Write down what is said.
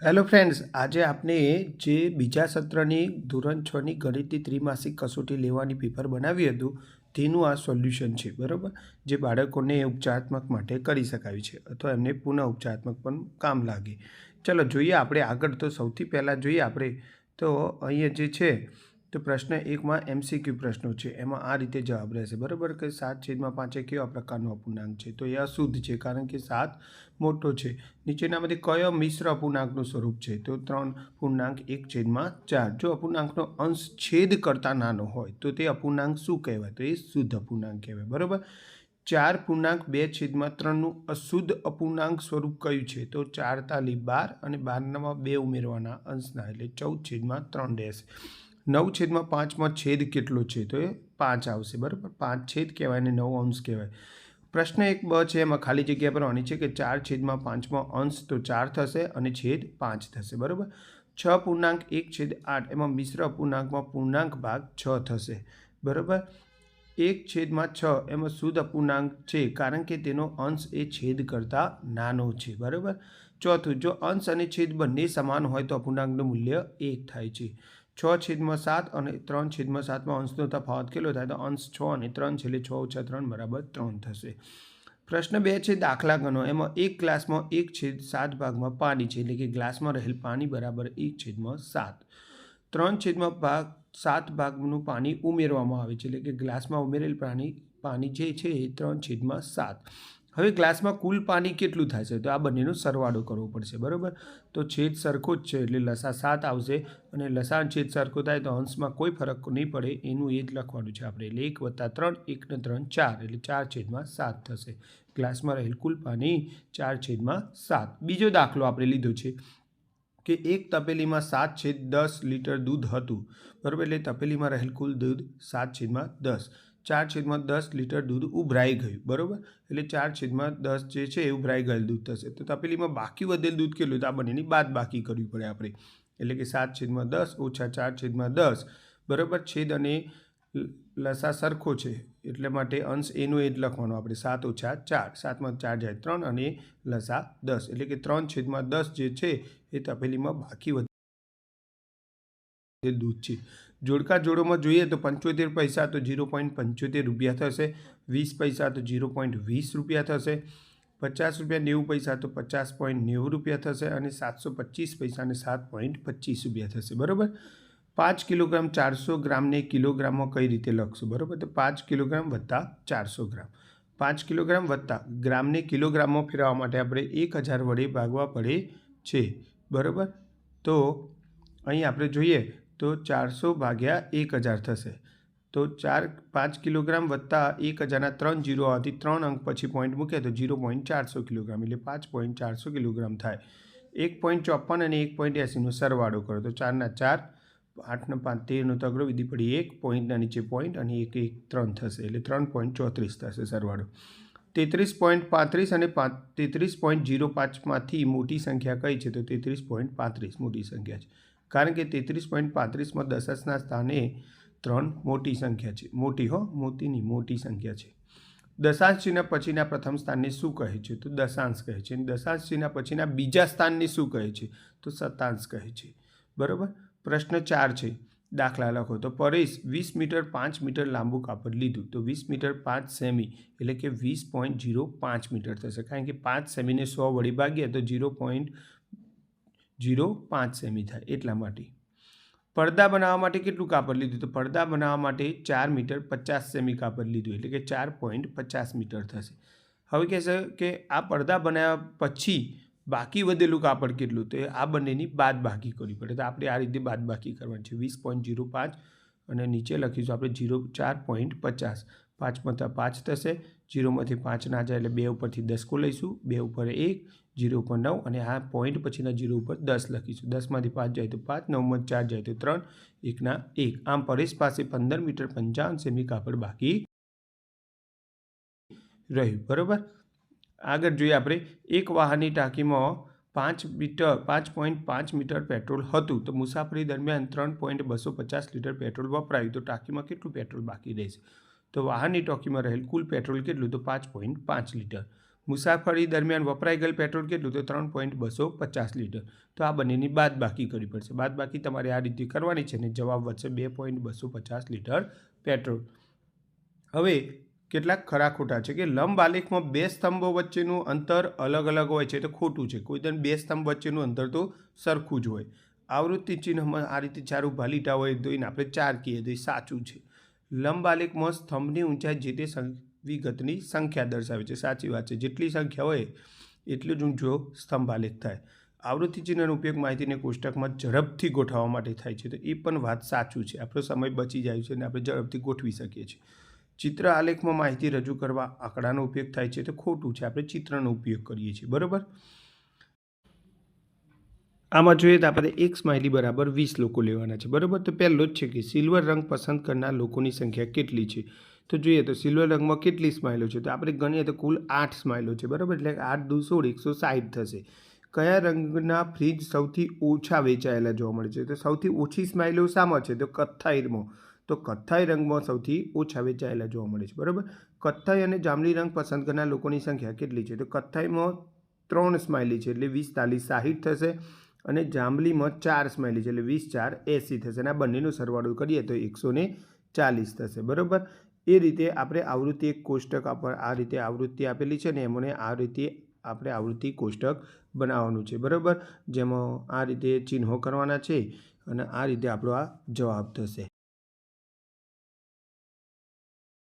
Hello friends, આજે આપણે જે બીજા સત્રની ધોરણ 6ની ગણિતની ત્રિમાસિક કસોટી લેવાની પેપર બનાવ્યું હતું તેનું આ સોલ્યુશન છે, બરાબર? જે બાળકોને ઉપચારાત્મક માટે કરી શકાય છે અથવા એમને પુનઃ ઉપચારાત્મક પણ કામ લાગે. ચલો જોઈએ આપણે આગળ. તો સૌથી પહેલાં જોઈએ આપણે તો અહીંયા જે છે તો પ્રશ્ન 1માં MCQ પ્રશ્નો છે. એમાં આ રીતે જવાબ રહેશે, બરાબર? કે 7/5 કેવા પ્રકારનો અપૂર્ણાંક છે? તો એ અશુદ્ધ છે, કારણ કે 7 મોટો છે. નીચેનામાંથી કયો મિશ્ર અપૂર્ણાંકનું સ્વરૂપ છે? તો 3/1/4. જો અપૂર્ણાંકનો અંશ છેદ કરતાં નાનો હોય તો તે અપૂર્ણાંક શું કહેવાય? તો એ શુદ્ધ અપૂર્ણાંક કહેવાય, બરાબર? 4/2/3નું અશુદ્ધ અપૂર્ણાંક સ્વરૂપ કયું છે? તો 4 તાલી 12 અને 12માં 2 ઉમેરવાના અંશના, એટલે 14/3 રહેશે. 9/5માં છેદ કેટલો છે? તો એ 5 આવશે, બરાબર? 5 છેદ કહેવાય અને 9 અંશ કહેવાય. પ્રશ્ન 1b છે, એમાં ખાલી જગ્યા ભરવાની છે કે 4/5માં અંશ તો 4 થશે અને છેદ 5 થશે, બરાબર? 6/1/8 એમાં મિશ્ર અપૂર્ણાંકમાં પૂર્ણાંક ભાગ 6 થશે, બરાબર? 1/6 એમાં શુદ્ધ અપૂર્ણાંક છે, કારણ કે તેનો અંશ એ છેદ કરતાં નાનો છે, બરાબર? ચોથું, જો અંશ અને છેદ બંને સમાન હોય તો અપૂર્ણાંકનું મૂલ્ય 1 થાય છે. 6/7 અને 3/7માં અંશનો તફાવત કેટલો થાય? તો અંશ 6 અને 3 છે, એટલે 6 - 3 = 3 થશે. પ્રશ્ન 2 છે, દાખલા ગણો. એમાં એક ગ્લાસમાં 1/7 ભાગમાં પાણી છે, એટલે કે ગ્લાસમાં રહેલ પાણી બરાબર 1/7. 3/7 ભાગનું પાણી ઉમેરવામાં આવે છે, એટલે કે ગ્લાસમાં ઉમેરેલ પાણી જે છે એ 3/7. હવે ગ્લાસમાં કુલ પાણી કેટલું થશે? તો આ બંનેનો સરવાળો કરવો પડશે, બરાબર? તો છેદ સરખો જ છે, એટલે લસા 7 આવશે અને લસા છેદ સરખો થાય તો અંશમાં કોઈ ફરક નહીં પડે, એનું એ જ લખવાનું છે આપણે. એટલે 1 + 3, 1 ને 3 4, એટલે 4/7 થશે. ગ્લાસમાં રહેલ કુલ પાણી 4/7. બીજો દાખલો આપણે લીધો છે કે એક તપેલીમાં 7/10 લીટર દૂધ હતું, બરાબર? એટલે તપેલીમાં રહેલ કુલ દૂધ 7/10. 4/10 લીટર દૂધ ઉભરાઈ ગયું, બરાબર? એટલે 4/10 જે છે એ ઉભરાઈ ગયેલ દૂધ થશે. તો તપેલીમાં બાકી વધેલ દૂધ કેટલું? તો આ બંનેની બાદ બાકી કરવી પડે આપણે, એટલે કે 7/10 - 4/10, બરાબર? છેદ અને લસા સરખો છે, એટલે માટે અંશ એનો એ જ લખવાનો આપણે. 7 - 4, 7માં 4 જાય 3 અને લસા 10, એટલે કે 3/10 જે છે એ તપેલીમાં બાકી વધેલ દૂધ છે. જોડકા જોડોમાં જોઈએ તો 75 પૈસા તો 0.75 રૂપિયા થશે, 20 પૈસા તો 0.20 રૂપિયા થશે, 50 રૂપિયા 90 પૈસા તો 50.90 રૂપિયા થશે અને 725 પૈસા અને 7.25 રૂપિયા થશે, બરાબર? 5 કિલોગ્રામ 400 ગ્રામને કિલોગ્રામમાં કઈ રીતે લખશું? બરાબર? તો 5 કિલોગ્રામ વત્તા 400 ગ્રામ. 5 કિલોગ્રામ વત્તા ગ્રામને કિલોગ્રામમાં ફેરવવા માટે આપણે 1000 વડે ભાગવા પડે છે, બરાબર? તો અહીં આપણે જોઈએ તો 400 ભાગ્યા 1000 થશે. તો 5 કિલોગ્રામ વત્તા 1000ના 3 0 આવવાથી 3 અંક પછી પોઈન્ટ મૂકે તો 0.400 કિલોગ્રામ, એટલે 5.400 કિલોગ્રામ થાય. 1.54 અને 1.80નો સરવાળો કરો તો 4 ના 4, 8 ને 5 13નો તગડો, વિધિ પડી 1, પોઈન્ટના નીચે પોઈન્ટ અને 1 1 3 થશે, એટલે 3.34 થશે સરવાળો. 33.35 અને 33.05માંથી મોટી સંખ્યા કઈ છે? તો 33.35 મોટી સંખ્યા છે, કારણ કે 33.35માં દશાંશના સ્થાને 3 મોટી સંખ્યા છે. મોટી મોટી સંખ્યા છે. દશાંશ ચિહ્ન પછીના પ્રથમ સ્થાનને શું કહે છે? તો દશાંશ કહે છે. અને દશાંશ ચિહ્ન પછીના બીજા સ્થાનને શું કહે છે? તો શતાંશ કહે છે, બરાબર? પ્રશ્ન 4 છે, દાખલા લખો. તો પરેશ 20 મીટર 5 મીટર લાંબુ કાપડ લીધું, તો 20 મીટર 5 સેમી, એટલે કે 20.05 મીટર થશે, કારણ કે 5 સેમીને 100 વડે ભાગીએ તો 0.05 સેમી થાય, એટલા માટે. પડદા બનાવવા માટે કેટલું કાપડ લીધું? તો પડદા બનાવવા માટે 4 મીટર 50 સેમી કાપડ લીધું, એટલે કે 4.50 મીટર થશે. હવે કહેશે કે આ પડદા બનાવ્યા પછી બાકી વધેલું કાપડ કેટલું? તો આ બંનેની બાદ બાકી કરવી પડે, તો આપણે આ રીતે બાદ બાકી કરવાની છે. 20.05 અને નીચે લખીશું આપણે 4.50. 5 + 5 થશે, 0માંથી 5 ના જાય એટલે 2 ઉપરથી 10 કો લઈશું, 2 ઉપર 1, 0 ઉપર 9 અને આ પોઈન્ટ પછીના 0 ઉપર 10 લખીશું. 10માંથી 5 જાય તો 5, 9માંથી 4 જાય તો 3, 1 ના 1. આમ પરેશ પાસે 15 મીટર 55 સેમી કાપડ બાકી રહ્યું, બરાબર? આગળ જોઈએ આપણે. એક વાહનની ટાંકીમાં 5.5 મીટર પેટ્રોલ હતું, તો મુસાફરી દરમિયાન 3.250 લીટર પેટ્રોલ વપરાયું, તો ટાંકીમાં કેટલું પેટ્રોલ બાકી રહેશે? તો વાહનની ટાંકીમાં રહેલ કુલ પેટ્રોલ કેટલું? તો 5.5 લીટર, મુસાફરી દરમિયાન વપરાઈ ગયેલ પેટ્રોલ કેટલું? તો 3.250 લીટર. તો આ બંનેની બાદબાકી કરવી પડશે. બાદબાકી તમારે આ રીતે કરવાની છે અને જવાબ વધશે 2.250 લીટર પેટ્રોલ. હવે કેટલાક ખરા ખોટા છે કે લંબ આલેખમાં બે સ્તંભો વચ્ચેનું અંતર અલગ અલગ હોય છે તો ખોટું છે. કોઈ દર બે સ્તંભ વચ્ચેનું અંતર તો સરખું જ હોય. આવૃત્તિ ચિહ્નમાં આ રીતે 4 ઊભા લીટા હોય તો એને આપણે 4 કહીએ તો એ સાચું છે. લંબ આલેખમાં સ્તંભની ઊંચાઈ જે તે વિગતની સંખ્યા દર્શાવે છે. સાચી વાત છે. જેટલી સંખ્યા હોય એટલું જ ઊંચો સ્તંભ આલેખ થાય. આવૃત્તિ ચિહ્નનો ઉપયોગ માહિતીને કોષ્ટકમાં ઝડપથી ગોઠવવા માટે થાય છે તો એ પણ વાત સાચું છે. આપણો સમય બચી જાય છે અને આપણે ઝડપથી ગોઠવી શકીએ છીએ. ચિત્ર આલેખમાં માહિતી રજૂ કરવા આંકડાનો ઉપયોગ થાય છે તો ખોટું છે. આપણે ચિત્રનો ઉપયોગ કરીએ છીએ. બરાબર. આમાં જોઈએ તો આપણે એક સ્માઇલી બરાબર 20 લોકો લેવાના છે. બરાબર. તો પહેલો જ છે કે સિલ્વર રંગ પસંદ કરનાર લોકોની સંખ્યા કેટલી છે? તો જોઈએ તો સિલ્વર રંગમાં કેટલી સ્માઇલો છે? તો આપણે ગણીએ તો કુલ 8 સ્માઇલો છે. બરાબર. એટલે 8 દુ 16 160 થશે. કયા રંગના ફ્રીજ સૌથી ઓછા વેચાયેલા જોવા મળે છે? તો સૌથી ઓછી સ્માઇલો શામાં છે? તો કથ્થાઈમાં. તો કથ્થાઈ રંગમાં સૌથી ઓછા વેચાયેલા જોવા મળે છે. બરાબર. કથ્થાઈ અને જાંબલી રંગ પસંદ કરનાર લોકોની સંખ્યા કેટલી છે? તો કથ્થાઈમાં 3 સ્માઇલી છે એટલે 20 40 60 થશે અને જાંબલીમાં 4 સ્માઇલી છે એટલે 20 4 80 થશે અને આ બંનેનો સરવાળો કરીએ તો 140 થશે. બરાબર. એ રીતે આપણે આવૃત્તિ એક કોષ્ટક આ રીતે આવૃત્તિ આપેલી છે ને એમને આ રીતે આપણે આવૃત્તિ કોષ્ટક બનાવવાનું છે. બરાબર. જેમાં આ રીતે ચિહ્નો કરવાના છે અને આ રીતે આપણો આ જવાબ થશે.